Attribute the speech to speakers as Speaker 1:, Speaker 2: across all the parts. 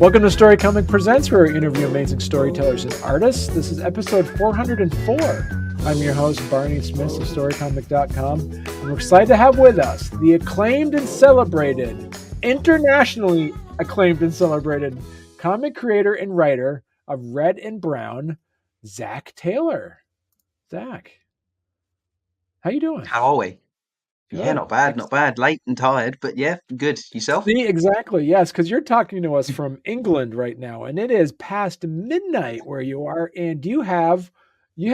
Speaker 1: Welcome to Storycomic Presents, where we interview amazing storytellers and artists. This is episode 404. I'm your host, Barney Smith of Storycomic.com, and we're excited to have with us the acclaimed and celebrated, internationally acclaimed and celebrated comic creator and writer of Red and Brown, Zach Taylor. Zach, how you doing?
Speaker 2: How are we? Yeah,
Speaker 1: Good.
Speaker 2: not bad, not bad. Late and tired, but yeah, good. Yourself?
Speaker 1: See, exactly. Yes, because you're talking to us from England right now, and it is past midnight where you are. And you have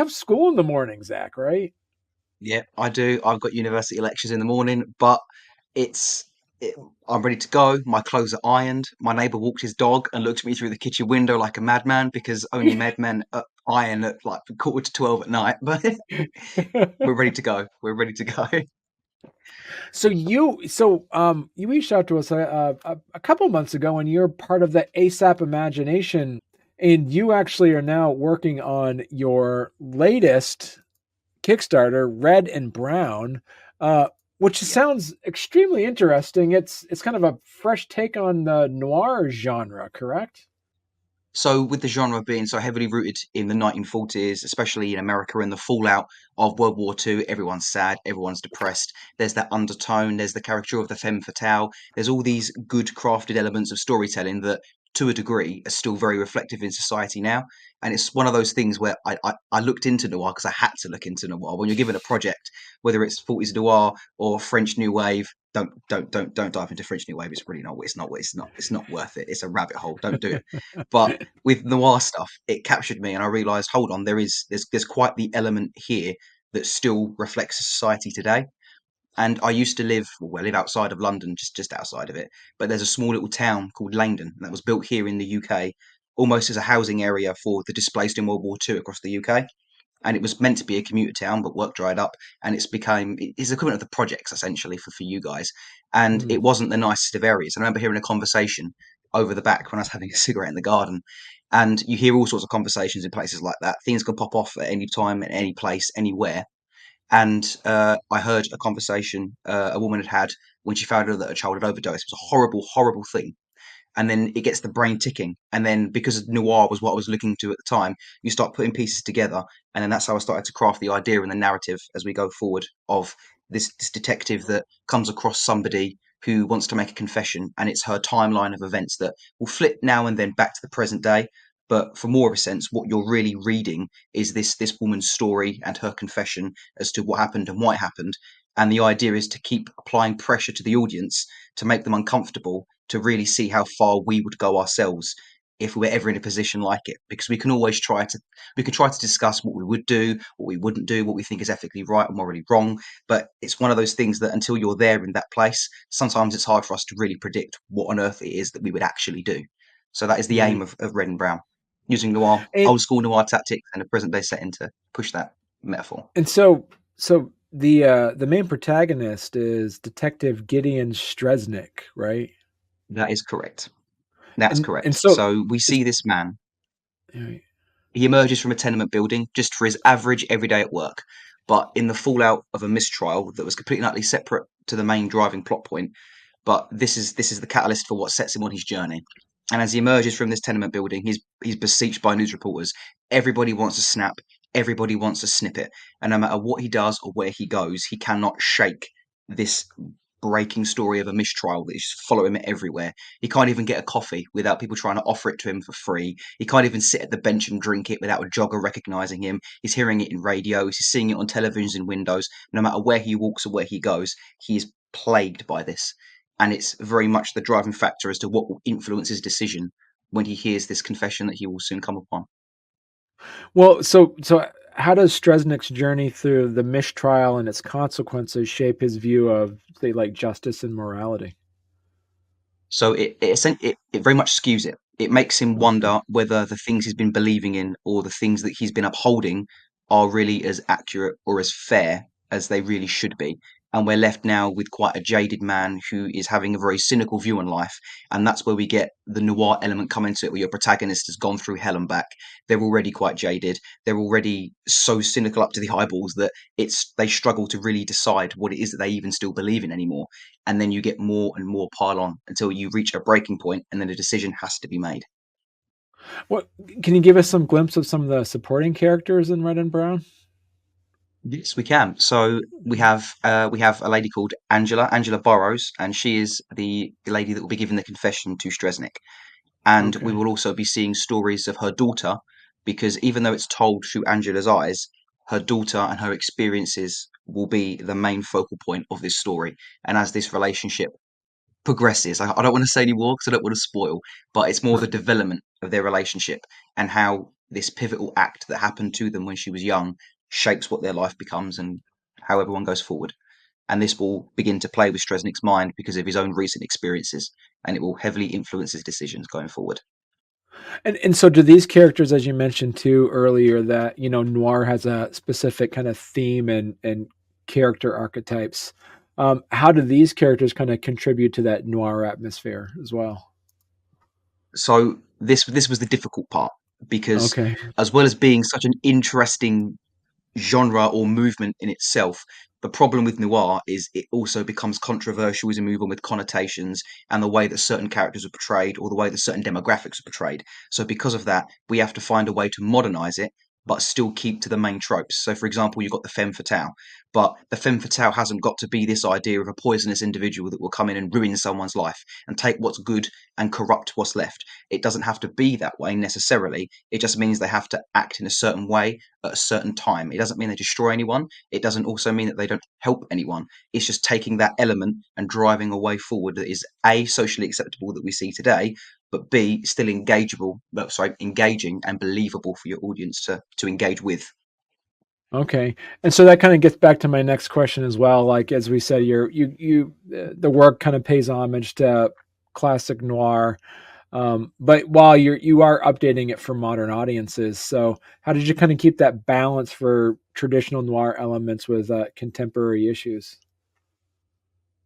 Speaker 1: school in the morning, Zach, right?
Speaker 2: Yeah, I do. I've got university lectures in the morning, but it's it, I'm ready to go. My clothes are ironed. My neighbour walked his dog and looked at me through the kitchen window like a madman because only madmen iron at like 11:45 at night. But we're ready to go. We're ready to go.
Speaker 1: So you reached out to us a couple months ago, and you're part of the ASAP Imagination, and you actually are now working on your latest Kickstarter, Red and Brown, which
Speaker 2: Yeah.
Speaker 1: sounds extremely interesting. It's kind of a fresh take on the noir genre, correct?
Speaker 2: So, with the genre being so heavily rooted in the 1940s, especially in America, and the fallout of World War II, everyone's sad, everyone's depressed. There's that undertone, there's the caricature of the femme fatale, there's all these good crafted elements of storytelling that, to a degree, are still very reflective in society now. And it's one of those things where I looked into noir because I had to look into noir. When you're given a project, whether it's 40s noir or French New Wave, don't dive into French New Wave. It's really not. It's not worth it. It's a rabbit hole. Don't do it. But with noir stuff, it captured me, and I realised, hold on, there's quite the element here that still reflects society today. And I used to live, well, I live outside of London, just outside of it. But there's a small little town called Langdon that was built here in the UK, almost as a housing area for the displaced in World War II across the UK. And it was meant to be a commuter town, but work dried up, and it's the equivalent of the projects essentially for you guys. And
Speaker 1: Mm.
Speaker 2: it wasn't the nicest of areas. I remember hearing a conversation over the back when I was having a cigarette in the garden, and you hear all sorts of conversations in places like that. Things can pop off at any time, at any place, anywhere. And I heard a conversation a woman had when she found out that her child had overdosed. It was a horrible, horrible thing. And then it gets the brain ticking. And then because noir was what I was looking to at the time, you start putting pieces together. And then that's how I started to craft the idea and the narrative as we go forward of this detective that comes across somebody who wants to make a confession, and it's her timeline of events that will flip now and then back to the present day. But for more of a sense, what you're really reading is this woman's story and her confession as to what happened and why it happened. And the idea is to keep applying pressure to the audience to make them uncomfortable, to really see how far we would go ourselves if we were ever in a position like it. Because we can try to discuss what we would do, what we wouldn't do, what we think is ethically right or morally wrong. But it's one of those things that until you're there in that place, sometimes it's hard for us to really predict what on earth it is that we would actually do. So that is the aim
Speaker 1: Right.
Speaker 2: of Red and Brown, using noir,
Speaker 1: And
Speaker 2: old school noir tactics and a present day setting to push that metaphor.
Speaker 1: and so the main protagonist is Detective Gideon Stresnick, right?
Speaker 2: That is correct. That's
Speaker 1: And
Speaker 2: correct.
Speaker 1: so
Speaker 2: So we
Speaker 1: it's
Speaker 2: see this man.
Speaker 1: right.
Speaker 2: He emerges from a tenement building just for his average everyday at work, but in the fallout of a mistrial that was completely and utterly separate to the main driving plot point. But this is the catalyst for what sets him on his journey. And as he emerges from this tenement building, he's beseeched by news reporters. Everybody wants a snap. Everybody wants a snippet. And no matter what he does or where he goes, he cannot shake this breaking story of a mistrial that is just following him everywhere. He can't even get a coffee without people trying to offer it to him for free. He can't even sit at the bench and drink it without a jogger recognizing him. He's hearing it in radios. He's seeing it on televisions and windows. No matter where he walks or where he goes, he is plagued by this. And it's very much the driving factor as to what will influence his decision when he hears this confession that he will soon come upon.
Speaker 1: Well, so how does Stresnick's journey through the mistrial and its consequences shape his view of, say, like justice and morality?
Speaker 2: So it very much skews it. It makes him
Speaker 1: Okay.
Speaker 2: wonder whether the things he's been believing in or the things that he's been upholding are really as accurate or as fair as they really should be. and we're left now with quite a jaded man who is having a very cynical view on life. And that's where we get the noir element come into it, where your protagonist has gone through hell and back. They're already quite jaded. They're already so cynical up to the eyeballs that they struggle to really decide what it is that they even still believe in anymore. And then you get more and more pile on until you reach a breaking point, and then a decision has to be made.
Speaker 1: What can you give us some glimpse of some of the supporting characters in Red and Brown?
Speaker 2: Yes, we can. So we have a lady called Angela Burrows, and she is the lady that will be giving the confession to Stresnik. And we
Speaker 1: Okay.
Speaker 2: will also be seeing stories of her daughter, because even though it's told through Angela's eyes, her daughter and her experiences will be the main focal point of this story. And as this relationship progresses, I don't want to say any more because I don't want to spoil, but it's more the development of their relationship and how this pivotal act that happened to them when she was young shapes what their life becomes and how everyone goes forward. And this will begin to play with Stresnik's mind because of his own recent experiences, and it will heavily influence his decisions going forward.
Speaker 1: And so do these characters, as you mentioned too earlier, that noir has a specific kind of theme and character archetypes. How do these characters kind of contribute to that noir atmosphere as well?
Speaker 2: So this was the difficult part because,
Speaker 1: Okay.
Speaker 2: as well as being such an interesting genre or movement in itself. The problem with noir is it also becomes controversial as you move on with connotations and the way that certain characters are portrayed or the way that certain demographics are portrayed. So because of that, we have to find a way to modernize it, but still keep to the main tropes. So for example, you've got the femme fatale, but the femme fatale hasn't got to be this idea of a poisonous individual that will come in and ruin someone's life and take what's good and corrupt what's left. It doesn't have to be that way necessarily. It just means they have to act in a certain way at a certain time. It doesn't mean they destroy anyone. It doesn't also mean that they don't help anyone. It's just taking that element and driving a way forward that is A, socially acceptable that we see today, but B, still engaging and believable for your audience to engage with.
Speaker 1: Okay. And so that kind of gets back to my next question as well. Like as we said, the work kind of pays homage to classic noir, but while you are updating it for modern audiences. So how did you kind of keep that balance for traditional noir elements with contemporary issues?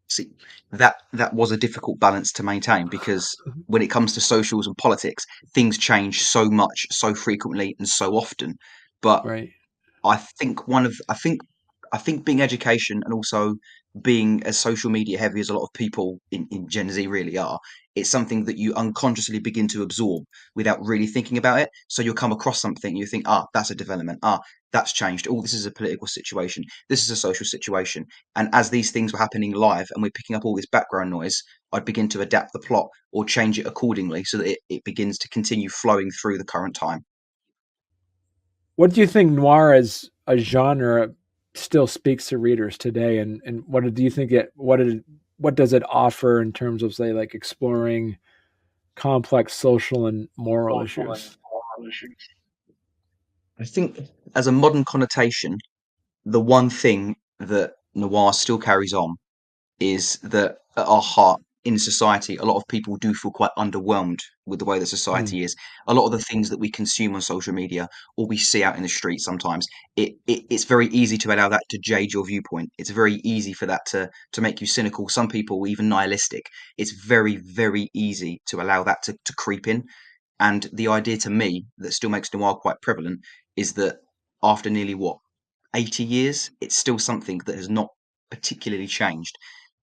Speaker 2: See, that was a difficult balance to maintain because when it comes to socials and politics, things change so much, so frequently, and so often. But
Speaker 1: Right.
Speaker 2: I think one of I think being education and also being as social media heavy as a lot of people in Gen Z really are, it's something that you unconsciously begin to absorb without really thinking about it. So you'll come across something, you think, that's a development, that's changed. Oh, this is a political situation, this is a social situation. And as these things were happening live and we're picking up all this background noise, I'd begin to adapt the plot or change it accordingly so that it begins to continue flowing through the current time.
Speaker 1: What do you think noir as a genre still speaks to readers today? And do you think what does it offer in terms of say like exploring complex social and moral issues?
Speaker 2: I think as a modern connotation, the one thing that noir still carries on is that at our heart in society, a lot of people do feel quite underwhelmed with the way that
Speaker 1: Mm,
Speaker 2: society is. A lot of the things that we consume on social media or we see out in the street sometimes, it's very easy to allow that to jade your viewpoint. It's very easy for that to make you cynical. Some people even nihilistic. It's very, very easy to allow that to creep in. And the idea to me that still makes noir quite prevalent is that after nearly what 80 years, it's still something that has not particularly changed.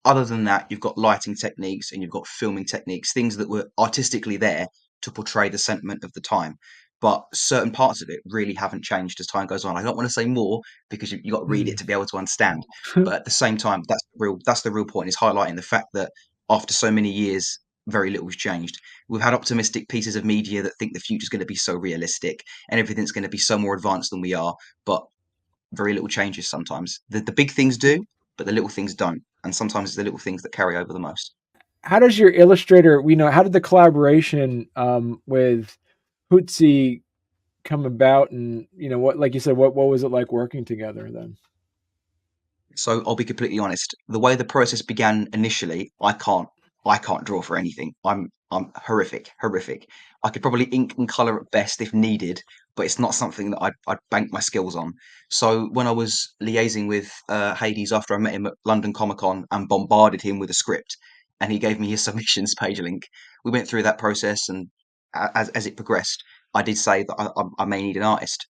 Speaker 2: Other than that, you've got lighting techniques and you've got filming techniques, things that were artistically there to portray the sentiment of the time. But certain parts of it really haven't changed as time goes on. I don't want to say more because you got to read it
Speaker 1: mm.
Speaker 2: to be able to understand. But at the same time, that's the real point is highlighting the fact that after so many years, very little has changed. We've had optimistic pieces of media that think the future is going to be so realistic and everything's going to be so more advanced than we are. But very little changes sometimes. The big things do, but the little things don't. And sometimes it's the little things that carry over the most.
Speaker 1: How does your illustrator, how did the collaboration with Huitzi come about? And, what, like you said, what was it like working together then?
Speaker 2: So I'll be completely honest. The way the process began initially, I can't draw for anything. I'm horrific. I could probably ink and color at best if needed, but it's not something that I'd bank my skills on. So when I was liaising with Hades after I met him at London Comic Con and bombarded him with a script, and he gave me his submissions page link, we went through that process, and as it progressed, I did say that I may need an artist.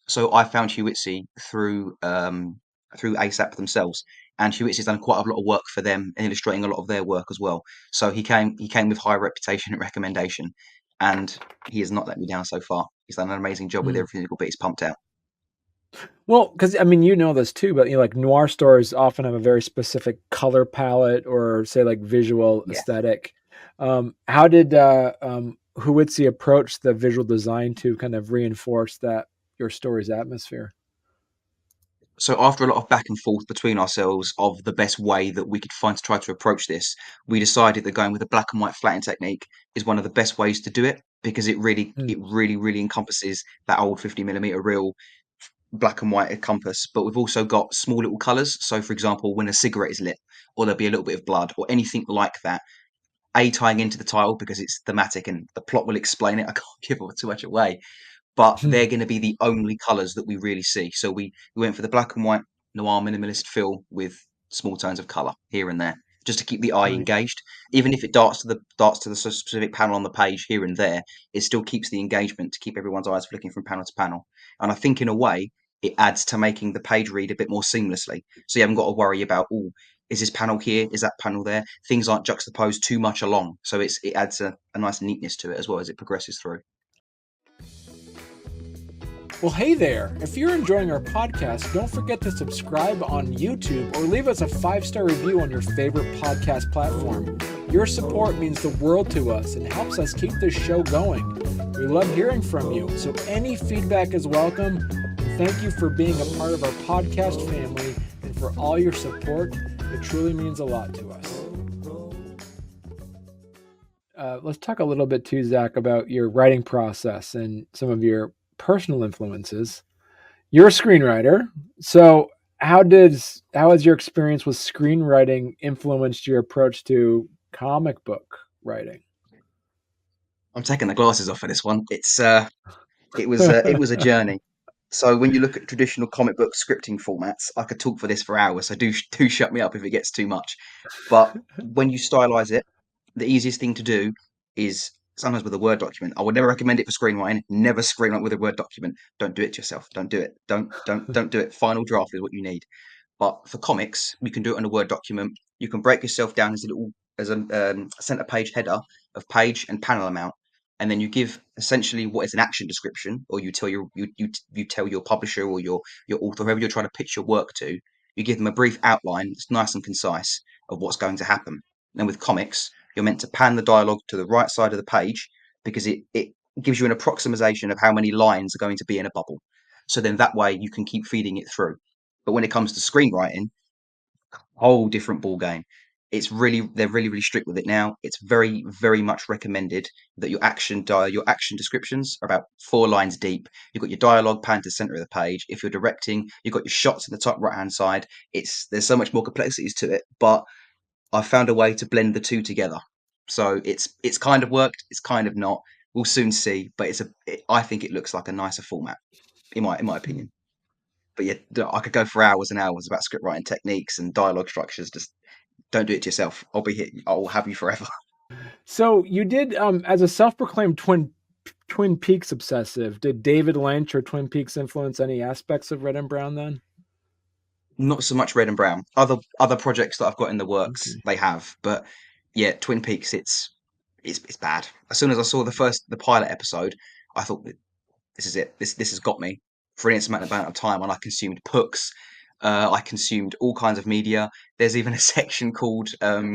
Speaker 2: So I found Huitzi through ASAP themselves, and Huitzi's done quite a lot of work for them, illustrating a lot of their work as well. So he came with high reputation and recommendation, and he has not let me down so far. He's done an amazing job with
Speaker 1: Mm.
Speaker 2: every single bit he's pumped out.
Speaker 1: Well, because I mean, you know this too, but like noir stories often have a very specific color palette or say like visual
Speaker 2: Yeah.
Speaker 1: aesthetic. How did Huitzi approach the visual design to kind of reinforce that your story's atmosphere?
Speaker 2: So after a lot of back and forth between ourselves of the best way that we could find to try to approach this, we decided that going with a black and white flatting technique is one of the best ways to do it because
Speaker 1: Mm.
Speaker 2: it really encompasses that old 50mm reel black and white compass. But we've also got small little colours. So for example, when a cigarette is lit, or there'll be a little bit of blood, or anything like that, tying into the title because it's thematic and the plot will explain it. I can't give too much away, but they're going to be the only colors that we really see. So we went for the black and white noir minimalist feel with small tones of color here and there, just to keep the eye
Speaker 1: Right.
Speaker 2: engaged. Even if it darts to the specific panel on the page here and there, it still keeps the engagement to keep everyone's eyes flicking from panel to panel. And I think in a way, it adds to making the page read a bit more seamlessly. So you haven't got to worry about, oh, is this panel here? Is that panel there? Things aren't juxtaposed too much along. So it adds a nice neatness to it as well as it progresses through.
Speaker 1: Well, hey there. If you're enjoying our podcast, don't forget to subscribe on YouTube or leave us a 5-star review on your favorite podcast platform. Your support means the world to us and helps us keep this show going. We love hearing from you, so any feedback is welcome. And thank you for being a part of our podcast family and for all your support. It truly means a lot to us. Let's talk a little bit too, Zach, about your writing process and some of your personal influences. You're a screenwriter, so how has your experience with screenwriting influenced your approach to comic book writing?
Speaker 2: I'm taking the glasses off for this one. It was a journey. So when you look at traditional comic book scripting formats, I could talk for this for hours. So do shut me up if it gets too much. But when you stylize it, the easiest thing to do is sometimes with a Word document. I would never recommend it for screenwriting. Never screenwrite with a Word document. Don't do it to yourself. Don't do it. Don't do it. Final draft is what you need. But for comics, you can do it on a Word document. You can break yourself down as a center page header of page and panel amount, and then you give essentially what is an action description, or you tell your publisher or your author, whoever you're trying to pitch your work to, you give them a brief outline that's nice and concise of what's going to happen. And with comics, you're meant to pan the dialogue to the right side of the page because it gives you an approximation of how many lines are going to be in a bubble. So then that way you can keep feeding it through. But when it comes to screenwriting, whole different ball game. They're really strict with it now. It's very much recommended that your action descriptions are about 4 lines deep. You've got your dialogue panned to the center of the page. If you're directing, you've got your shots in the top right hand side. There's so much more complexities to it, but I've found a way to blend the two together. So it's kind of worked. It's kind of not. We'll soon see. But I think it looks like a nicer format in my opinion. But yeah, I could go for hours and hours about script writing techniques and dialogue structures. Just don't do it to yourself. I'll be here. I'll have you forever.
Speaker 1: So you did, as a self-proclaimed Twin Peaks obsessive, did David Lynch or Twin Peaks influence any aspects of Red and Brown then?
Speaker 2: Not so much Red and Brown. Other projects that I've got in the works,
Speaker 1: Okay.
Speaker 2: they have. But yeah, Twin Peaks, it's bad. As soon as I saw the pilot episode, I thought this is it. This has got me for an instant amount of time, and I consumed books. I consumed all kinds of media. There's even a section called they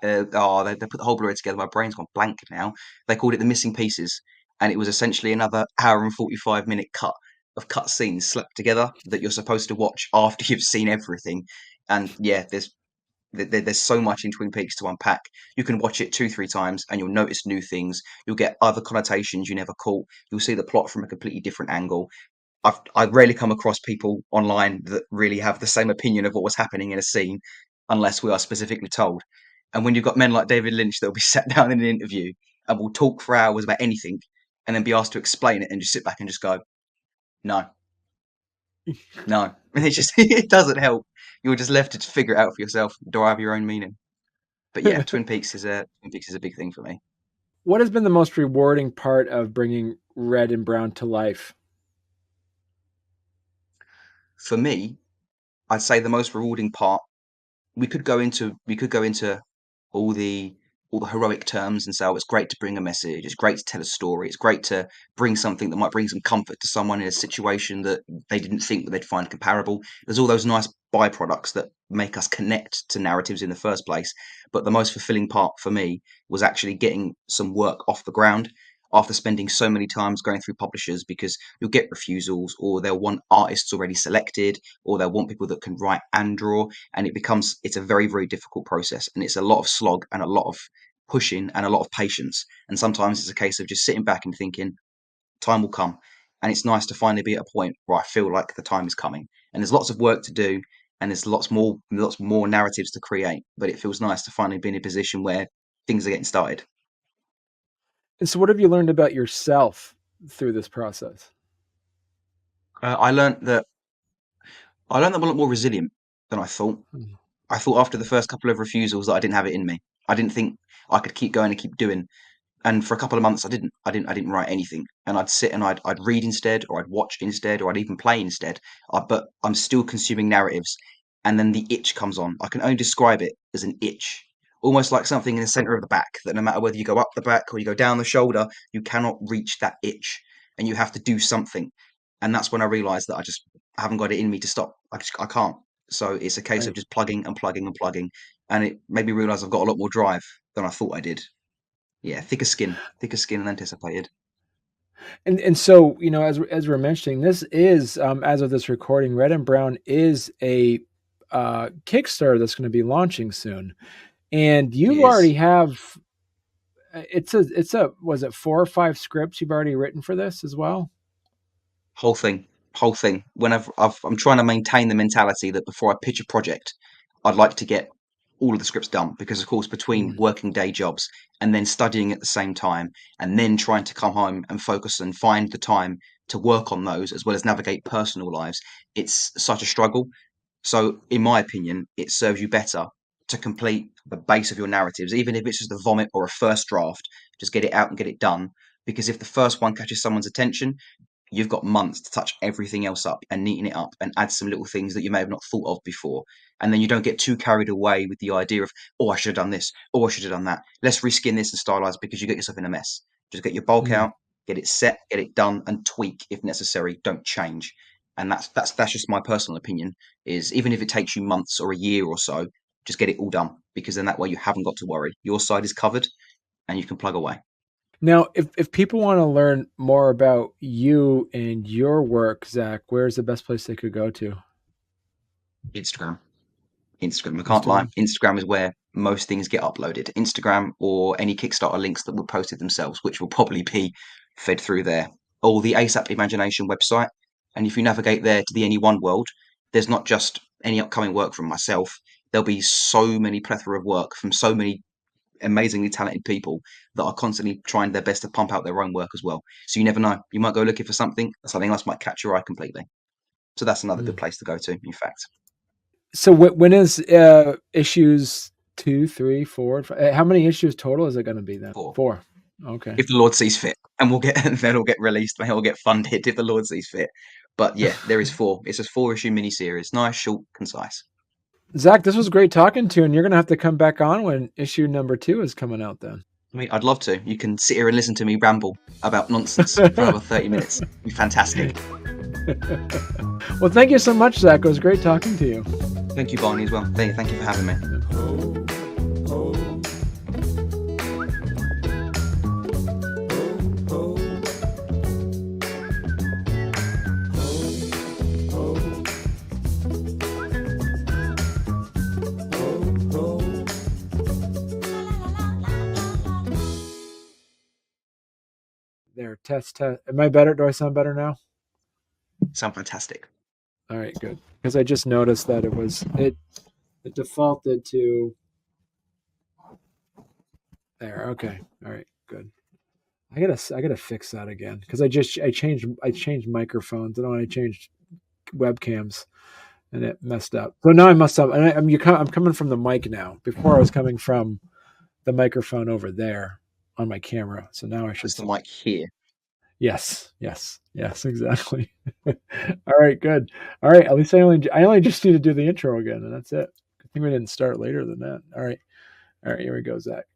Speaker 2: put the whole Blu-ray together. My brain's gone blank now. They called it the missing pieces, and it was essentially another hour and 45-minute cut of cut scenes slapped together that you're supposed to watch after you've seen everything. And yeah, there's so much in Twin Peaks to unpack. You can watch it 2, 3 times, and you'll notice new things. You'll get other connotations you never caught. You'll see the plot from a completely different angle. I've rarely come across people online that really have the same opinion of what was happening in a scene, unless we are specifically told. And when you've got men like David Lynch that will be sat down in an interview and will talk for hours about anything, and then be asked to explain it and just sit back and just go, no, no. And it just it doesn't help. You're just left to figure it out for yourself, derive your own meaning. But yeah, Twin Peaks is a big thing for me.
Speaker 1: What has been the most rewarding part of bringing Red and Brown to life?
Speaker 2: For me, I'd say the most rewarding part, we could go into all the all the heroic terms and say, oh, it's great to bring a message, it's great to tell a story, it's great to bring something that might bring some comfort to someone in a situation that they didn't think that they'd find comparable. There's all those nice byproducts that make us connect to narratives in the first place. But the most fulfilling part for me was actually getting some work off the ground after spending so many times going through publishers, because you'll get refusals, or they'll want artists already selected, or they'll want people that can write and draw, and it's a very, very difficult process, and it's a lot of slog and a lot of pushing and a lot of patience. And sometimes it's a case of just sitting back and thinking, time will come. And it's nice to finally be at a point where I feel like the time is coming. And there's lots of work to do, and there's lots more narratives to create. But it feels nice to finally be in a position where things are getting started.
Speaker 1: And so, what have you learned about yourself through this process?
Speaker 2: Uh, I learned that I learned that I'm a lot more resilient than I thought.
Speaker 1: Mm.
Speaker 2: I thought after the first couple of refusals that I didn't have it in me. I didn't think I could keep going and keep doing. And for a couple of months, I didn't write anything, and I'd sit and I'd read instead, or I'd watch instead, or I'd even play instead. But I'm still consuming narratives, and then the itch comes on. I can only describe it as an itch, almost like something in the center of the back, that no matter whether you go up the back or you go down the shoulder, you cannot reach that itch, and you have to do something. And that's when I realised that I haven't got it in me to stop. I can't. So it's a case of
Speaker 1: Right.
Speaker 2: just plugging and plugging and plugging, and it made me realise I've got a lot more drive than I thought I did. Yeah, thicker skin than anticipated.
Speaker 1: And so, as we're mentioning, this is, as of this recording, Red and Brown is a Kickstarter that's going to be launching soon, and
Speaker 2: It
Speaker 1: you already
Speaker 2: is.
Speaker 1: have. It's a was it 4 or 5 scripts you've already written for this as well?
Speaker 2: Whole thing, whole thing. When I'm trying to maintain the mentality that before I pitch a project, I'd like to get all of the scripts done, because, of course, between
Speaker 1: Mm,
Speaker 2: working day jobs and then studying at the same time, and then trying to come home and focus and find the time to work on those as well as navigate personal lives, it's such a struggle. So, in my opinion, it serves you better to complete the base of your narratives, even if it's just a vomit or a first draft. Just get it out and get it done. Because if the first one catches someone's attention, you've got months to touch everything else up and neaten it up and add some little things that you may have not thought of before. And then you don't get too carried away with the idea of, oh, I should have done this, oh, I should have done that. Let's reskin this and stylize, because you get yourself in a mess. Just get your bulk
Speaker 1: mm.
Speaker 2: out, get it set, get it done, and tweak if necessary. Don't change. And that's just my personal opinion. Is even if it takes you months or a year or so, just get it all done, because then that way you haven't got to worry. Your side is covered, and you can plug away.
Speaker 1: Now, if people want to learn more about you and your work, Zach, where's the best place they could go to?
Speaker 2: Instagram. Instagram. I can't lie.
Speaker 1: Instagram.
Speaker 2: Instagram is where most things get uploaded. Instagram, or any Kickstarter links that were posted themselves, which will probably be fed through there. Or the ASAP Imagination website. And if you navigate there to the Any One world, there's not just any upcoming work from myself. There'll be so many plethora of work from so many amazingly talented people that are constantly trying their best to pump out their own work as well. So you never know. You might go looking for something, something else might catch your eye completely. So that's another good
Speaker 1: Mm.
Speaker 2: place to go to, in fact.
Speaker 1: So when is issues 2, 3, 4? How many issues total is it going to be then?
Speaker 2: For
Speaker 1: 4. Okay.
Speaker 2: if the Lord sees fit, and we'll get and then it'll get released, and it'll get funded if the Lord sees fit. But yeah, there is four. It's a 4 issue miniseries, nice, short, concise.
Speaker 1: Zach, this was great talking to you, and you're going to have to come back on when issue number 2 is coming out then.
Speaker 2: I mean, I'd love to. You can sit here and listen to me ramble about nonsense for another 30 minutes. It'd be fantastic.
Speaker 1: Well, thank you so much, Zach. It was great talking to you.
Speaker 2: Thank you, Barney, as well. Thank you for having me.
Speaker 1: There, test. Am I better? Do I sound better now?
Speaker 2: Sound fantastic.
Speaker 1: All right, good. Because I just noticed that it defaulted to there. Okay. All right, good. I gotta fix that again because I changed microphones and I changed webcams and it messed up. So now I must have. And I'm coming from the mic now. Before I was coming from the microphone over there on my camera. So now I should.
Speaker 2: It's the mic here.
Speaker 1: Yes, exactly. All right, good. All right, at least I only just need to do the intro again, and that's it. I think we didn't start later than that. All right, here we go, Zach.